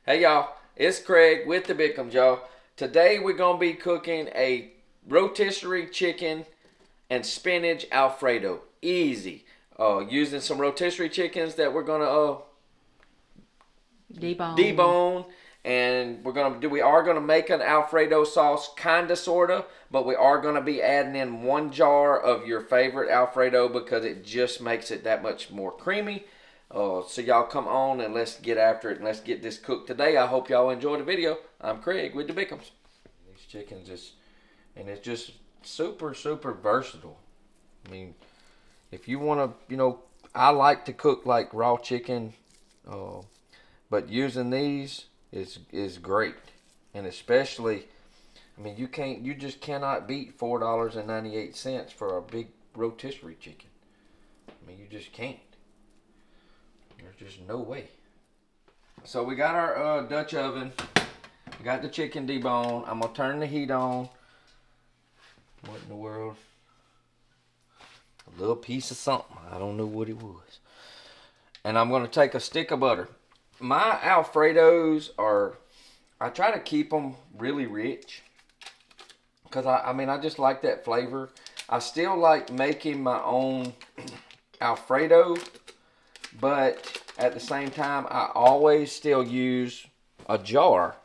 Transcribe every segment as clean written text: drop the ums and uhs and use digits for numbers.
Hey y'all, it's Craig with the Bickhams, y'all. Today we're going to be cooking a rotisserie chicken and spinach Alfredo. Easy. Using some rotisserie chickens that we're going to debone. And we are gonna make an Alfredo sauce, kinda sorta, but we are gonna be adding in 1 jar of your favorite Alfredo because it just makes it that much more creamy. So y'all come on and let's get after it and let's get this cooked today. I hope y'all enjoy the video. I'm Craig with the Bickhams. These chickens it's just super versatile. I mean, if you wanna, I like to cook like raw chicken, but using these is great. And especially, I mean, you just cannot beat $4.98 for a big rotisserie chicken. I mean, you just can't. There's just no way. So we got our Dutch oven. We got the chicken deboned. I'm gonna turn the heat on. What in the world? A little piece of something. I don't know what it was. And I'm gonna take a stick of butter. My Alfredos I try to keep them really rich because I just like that flavor. I still like making my own Alfredo, but at the same time, I always still use a jar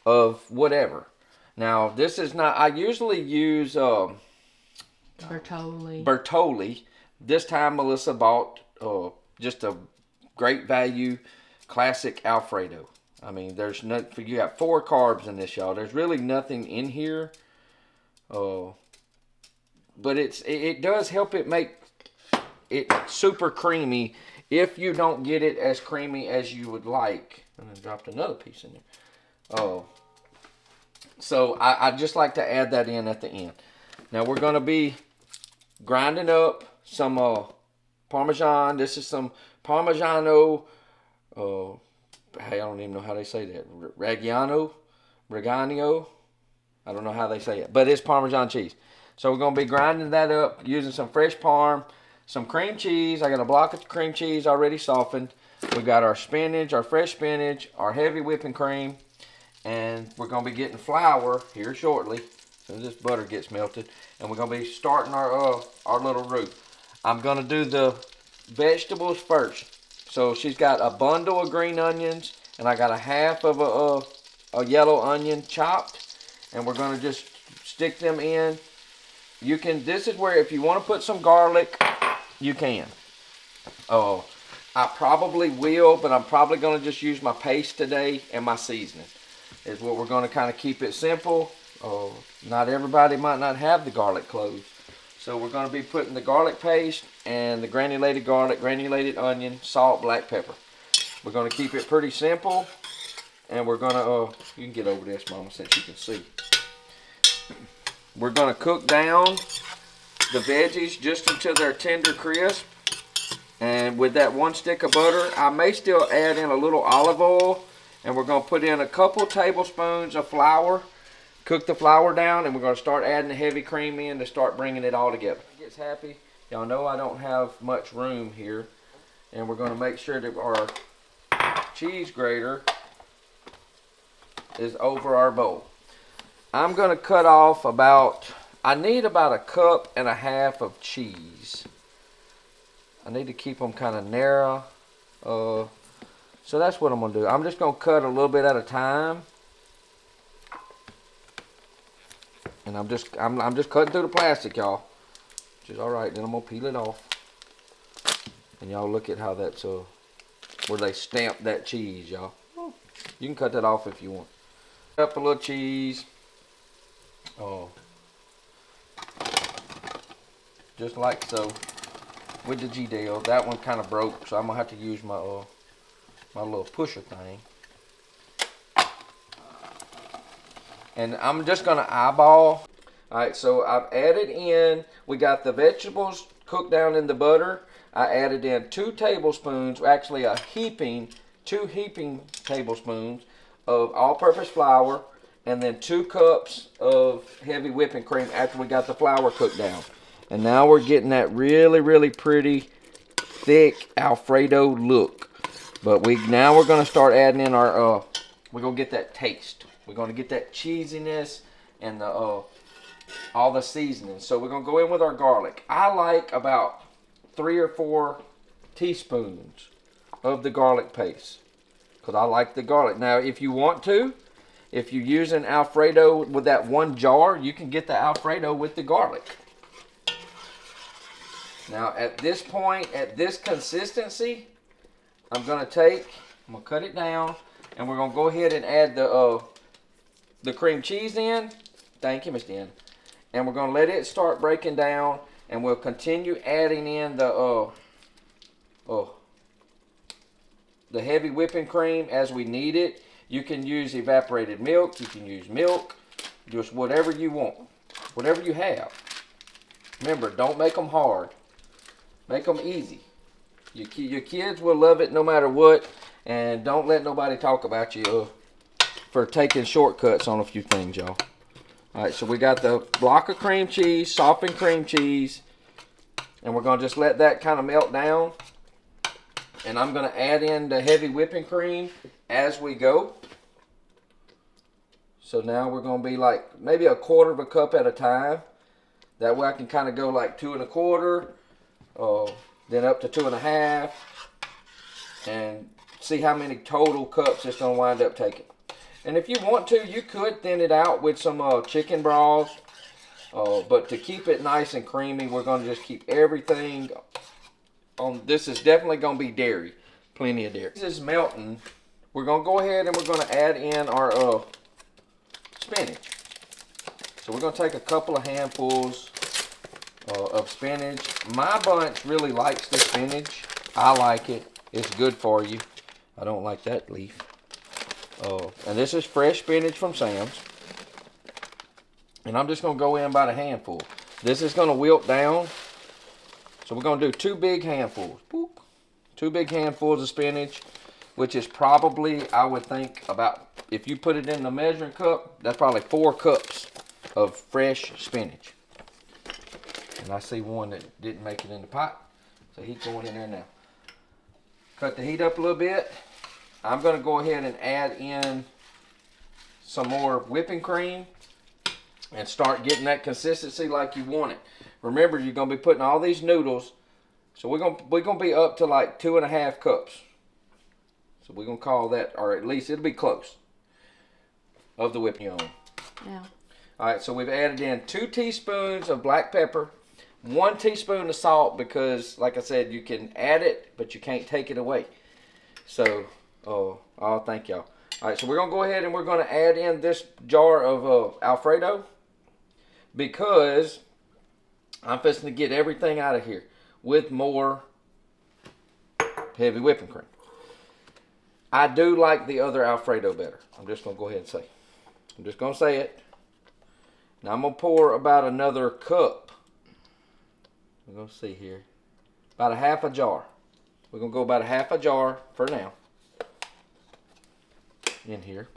of whatever. Now, this is not, I usually use Bertolli. This time, Melissa bought just a great value classic Alfredo. I mean, you got 4 carbs in this, y'all. There's really nothing in here. But it does help it make it super creamy if you don't get it as creamy as you would like. And I dropped another piece in there. So I just like to add that in at the end. Now we're going to be grinding up some Parmesan. This is some Parmigiano. Hey, I don't even know how they say that. Reggiano. I don't know how they say it, but it's Parmesan cheese. So we're going to be grinding that up using some fresh parm, some cream cheese. I got a block of cream cheese already softened. We got our spinach, our fresh spinach, our heavy whipping cream, and we're going to be getting flour here shortly. So this butter gets melted, and we're going to be starting our little roux. I'm going to do the vegetables first. So she's got a bundle of green onions, and I got a half of a yellow onion chopped, and we're going to just stick them in. This is where if you want to put some garlic, you can. I probably will, but I'm probably going to just use my paste today and my seasoning. Is what we're going to kind of keep it simple. Not everybody might not have the garlic cloves. So we're going to be putting the garlic paste and the granulated garlic, granulated onion, salt, black pepper. We're going to keep it pretty simple. And we're going to, you can get over this, Mama, since you can see. We're going to cook down the veggies just until they're tender crisp. And with that 1 stick of butter, I may still add in a little olive oil. And we're going to put in a couple tablespoons of flour. Cook the flour down, and we're going to start adding the heavy cream in to start bringing it all together. It gets happy. Y'all know I don't have much room here. And we're going to make sure that our cheese grater is over our bowl. I'm going to cut off I need about 1.5 cups of cheese. I need to keep them kind of narrow. So that's what I'm going to do. I'm just going to cut a little bit at a time. And I'm just cutting through the plastic, y'all. Which is alright. Then I'm gonna peel it off. And y'all look at how that's where they stamp that cheese, y'all. You can cut that off if you want. Up a little cheese. Just like so. With the G-Dale. That one kind of broke, so I'm gonna have to use my my little pusher thing. And I'm just going to eyeball. Alright, so I've added in, we got the vegetables cooked down in the butter. I added in 2 tablespoons, actually 2 heaping tablespoons of all-purpose flour. And then 2 cups of heavy whipping cream after we got the flour cooked down. And now we're getting that really pretty, thick Alfredo look. But now we're gonna start adding in our we're gonna get that taste. We're gonna get that cheesiness and the all the seasoning. So we're gonna go in with our garlic. I like about 3 or 4 teaspoons of the garlic paste because I like the garlic. Now, if you want to, if you're using Alfredo with that one jar, you can get the Alfredo with the garlic. Now, at this point, at this consistency, I'm gonna cut it down, and we're gonna go ahead and add the cream cheese in. Thank you, Miss Dan. And we're gonna let it start breaking down, and we'll continue adding in the heavy whipping cream as we need it. You can use evaporated milk. You can use milk. Just whatever you want, whatever you have. Remember, don't make them hard. Make them easy. Your kids will love it no matter what, and don't let nobody talk about you for taking shortcuts on a few things, y'all. All right, so we got the block of cream cheese, softened cream cheese, and we're going to just let that kind of melt down. And I'm going to add in the heavy whipping cream as we go. So now we're going to be like maybe 1/4 cup at a time. That way I can kind of go like 2 1/4, then up to 2 1/2, and see how many total cups it's going to wind up taking. And if you want to, you could thin it out with some chicken broth. But to keep it nice and creamy, we're going to just keep everything on. This is definitely going to be dairy. Plenty of dairy. This is melting. We're going to go ahead and we're going to add in our spinach. So we're going to take a couple of handfuls of spinach. My bunch really likes the spinach. I like it. It's good for you. I don't like that leaf. And this is fresh spinach from Sam's. And I'm just going to go in about a handful. This is going to wilt down. So we're going to do 2 big handfuls. Boop. 2 big handfuls of spinach, which is probably, I would think, about, if you put it in the measuring cup, that's probably 4 cups of fresh spinach. And I see one that didn't make it in the pot. So he's going in there now. Cut the heat up a little bit. I'm going to go ahead and add in some more whipping cream and start getting that consistency like you want it. Remember, you're going to be putting all these noodles. So we're going to be up to like 2 1/2 cups. So we're going to call that, or at least it'll be close, of the whipping on. Yeah. All right, so we've added in 2 teaspoons of black pepper, 1 teaspoon of salt, because like I said, you can add it, but you can't take it away. So, thank y'all. All right, so we're going to go ahead and we're going to add in this jar of Alfredo, because I'm fixing to get everything out of here with more heavy whipping cream. I do like the other Alfredo better. I'm just going to go ahead and say. I'm just going to say it. Now I'm going to pour about another cup. We're going to see here. About a 1/2 jar. We're going to go about a 1/2 jar for now. In here.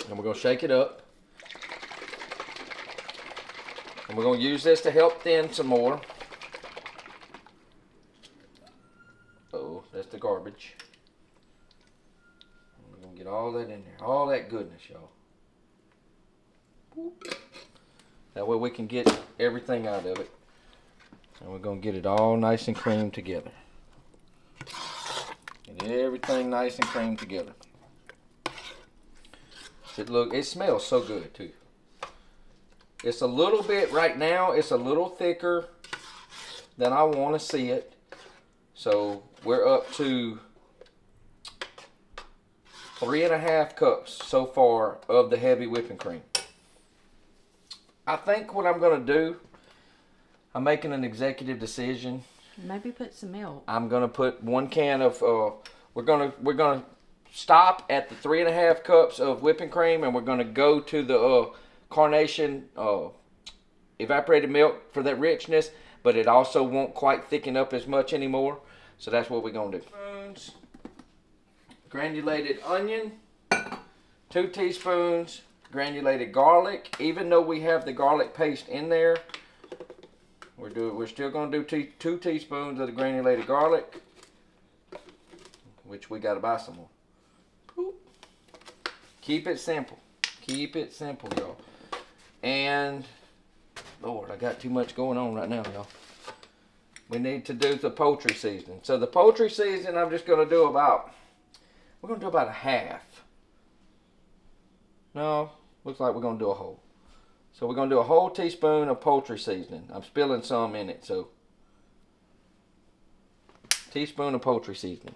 And we're going to shake it up. And we're going to use this to help thin some more. Oh, that's the garbage. We're going to get all that in there. All that goodness, y'all. That way we can get everything out of it. And we're going to get it all nice and creamed together. Get everything nice and creamed together. It smells so good too. It's a little bit, right now, it's a little thicker than I want to see it. So we're up to 3 1/2 cups so far of the heavy whipping cream. I think what I'm going to do, I'm making an executive decision. Maybe put some milk. I'm going to put 1 can of, we're going to stop at the 3 1/2 cups of whipping cream, and we're going to go to the carnation evaporated milk for that richness, but it also won't quite thicken up as much anymore. So that's what we're going to do. Granulated onion, 2 teaspoons granulated garlic. Even though we have the garlic paste in there, we're still going to do 2 teaspoons of the granulated garlic. which we got to buy some more. Boop. Keep it simple. Keep it simple, y'all. And, Lord, I got too much going on right now, y'all. We need to do the poultry seasoning. So the poultry seasoning, I'm just going to do about, we're going to do about a half. No, looks like we're going to do a whole. So we're going to do a whole teaspoon of poultry seasoning. I'm spilling some in it, so. Teaspoon of poultry seasoning.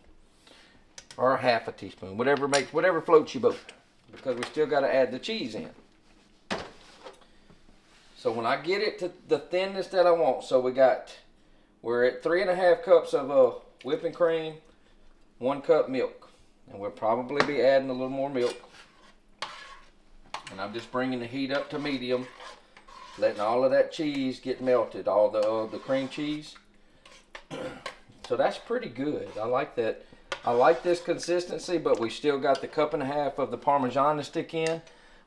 Or half a teaspoon. Whatever floats your boat. Because we still got to add the cheese in. So when I get it to the thinness that I want, so we're at 3.5 cups of whipping cream, 1 cup milk. And we'll probably be adding a little more milk. And I'm just bringing the heat up to medium, letting all of that cheese get melted, all the cream cheese. So that's pretty good. I like that. I like this consistency, but we still got the 1.5 cups of the Parmesan to stick in,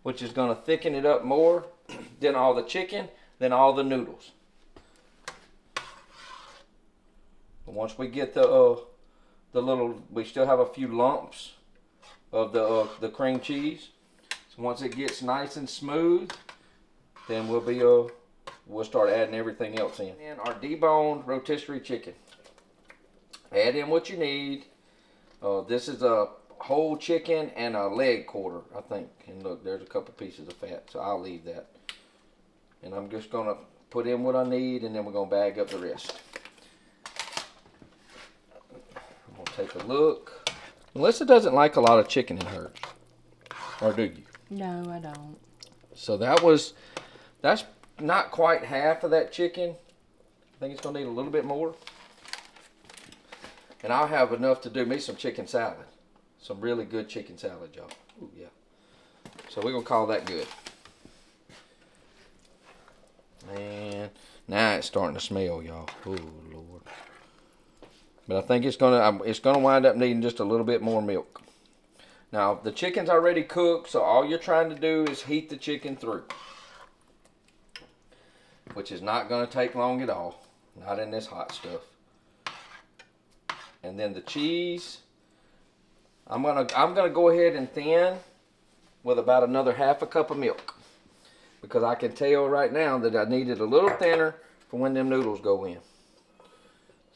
which is going to thicken it up more than all the chicken, than all the noodles. But once we get we still have a few lumps of the cream cheese. So once it gets nice and smooth, then we'll start adding everything else in. And our deboned rotisserie chicken. Add in what you need. This is a whole chicken and a leg quarter, I think. And look, there's a couple pieces of fat, so I'll leave that. And I'm just gonna put in what I need, and then we're gonna bag up the rest. I'm gonna take a look. Melissa doesn't like a lot of chicken in hers, or do you? No, I don't. So that's not quite half of that chicken. I think it's gonna need a little bit more. And I'll have enough to do me some chicken salad. Some really good chicken salad, y'all. Ooh, yeah. So we're gonna call that good. And now it's starting to smell, y'all. Oh Lord. But I think it's gonna wind up needing just a little bit more milk. Now, the chicken's already cooked, so all you're trying to do is heat the chicken through. Which is not going to take long at all. Not in this hot stuff. And then the cheese, I'm gonna go ahead and thin with about another 1/2 cup of milk. Because I can tell right now that I need it a little thinner for when them noodles go in.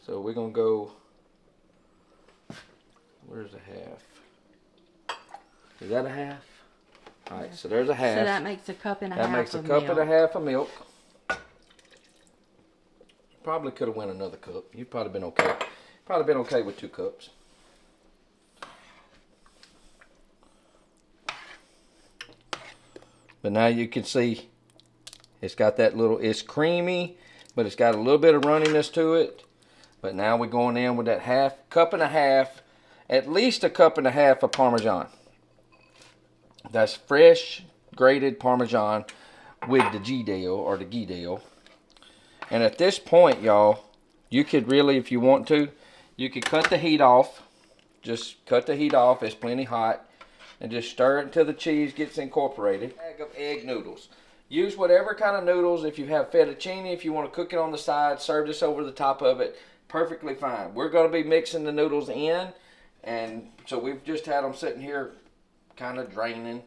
So we're going to go, where's the 1/2? Is that a 1/2? Alright, so there's a 1/2. So that makes a 1.5 cups of milk. That makes a 1.5 cups of milk. Probably could have went another cup. You'd probably been okay. Probably been okay with 2 cups. But now you can see it's got that little, it's creamy, but it's got a little bit of runniness to it. But now we're going in with that 1/2 cup, at least a 1.5 cups of Parmesan. That's fresh grated Parmesan with the G-Dale or the Ghee-Dale. And at this point, y'all, you could really, if you want to, you could cut the heat off. Just cut the heat off. It's plenty hot. And just stir it until the cheese gets incorporated. Bag of egg noodles. Use whatever kind of noodles. If you have fettuccine, if you want to cook it on the side, serve this over the top of it. Perfectly fine. We're going to be mixing the noodles in. And so we've just had them sitting here kind of draining.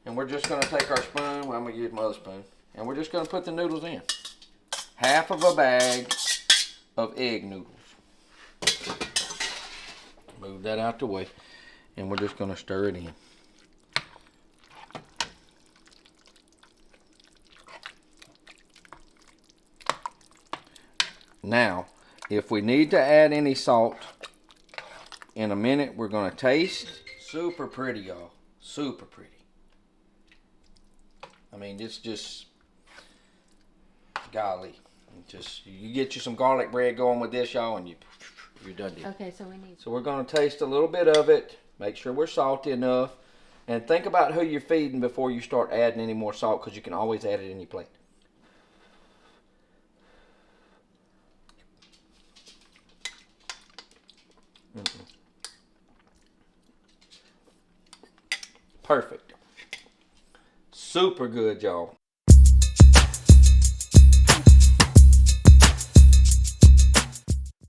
And we're just going to take our spoon. Well, I'm going to use my other spoon. And we're just going to put the noodles in. 1/2 bag of egg noodles. Move that out the way. And we're just going to stir it in. Now, if we need to add any salt, in a minute we're going to taste. Super pretty, y'all. Super pretty. I mean, it's just, golly. Just, you get you some garlic bread going with this, y'all, and you're done deal. Okay, so we need. So we're going to taste a little bit of it. Make sure we're salty enough. And think about who you're feeding before you start adding any more salt, because you can always add it in your plate. Perfect. Super good, y'all.